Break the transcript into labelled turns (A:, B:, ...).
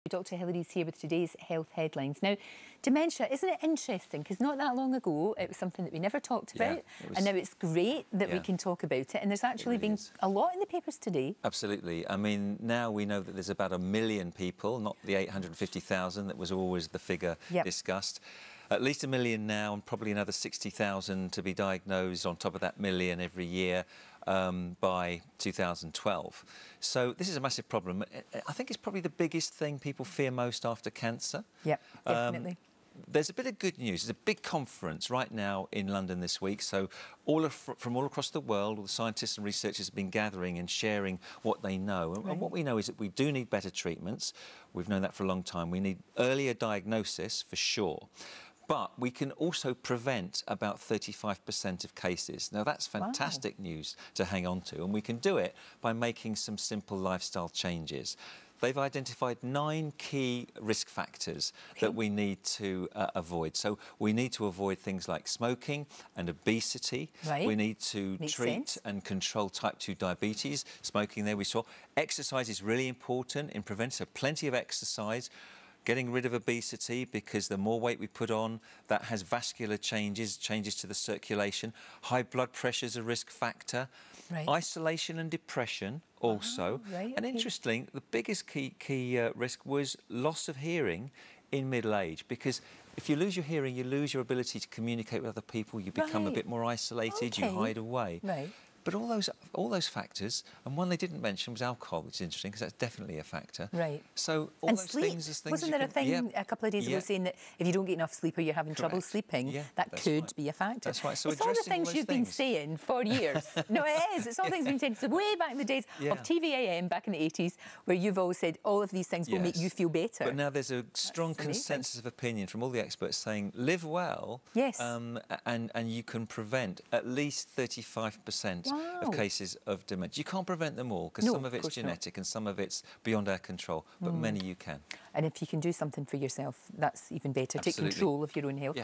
A: Dr. Hilary's here with today's health headlines. Now, dementia, isn't it interesting? Because not that long ago, it was something that we never talked about. And now it's great that we can talk about it. And there's actually been a lot in the papers today.
B: Absolutely. I mean, now we know that there's about 1 million people, not the 850,000 that was always the figure discussed. At least 1 million now, and probably another 60,000 to be diagnosed on top of that 1 million every year by 2012. So this is a massive problem. I think it's probably the biggest thing people fear most after cancer.
A: Yep, definitely.
B: There's a bit of good news. There's a big conference right now in London this week. So from all across the world, all the scientists and researchers have been gathering and sharing what they know. And what we know is that we do need better treatments. We've known that for a long time. We need earlier diagnosis for sure. But we can also prevent about 35% of cases. Now, that's fantastic news to hang on to, and we can do it by making some simple lifestyle changes. They've identified 9 key risk factors that we need to avoid. So we need to avoid things like smoking and obesity. We need to treat and control type 2 diabetes. Smoking there we saw. Exercise is really important in preventing, so plenty of exercise. Getting rid of obesity, because the more weight we put on, that has vascular changes to the circulation. High blood pressure is a risk factor. Isolation and depression also. And interestingly, the biggest key risk was loss of hearing in middle age, because if you lose your hearing, you lose your ability to communicate with other people, you become a bit more isolated, you hide away. But all those factors, and one they didn't mention was alcohol, which is interesting because that's definitely a factor. So all those things as things.
A: Wasn't there a thing a couple of days ago saying that if you don't get enough sleep or you're having trouble sleeping, that could be a factor?
B: That's right. So
A: it's all the things you've been saying for years. No, it is. It's all things you've been saying. So way back in the days of TVAM, back in the 80s, where you've always said all of these things will make you feel better.
B: But now there's a strong consensus of opinion from all the experts saying live well, and you can prevent at least 35% of cases of dementia. You can't prevent them all, because some of it's genetic and some of it's beyond our control, but many you can.
A: And if you can do something for yourself, that's even better. Take control of your own health.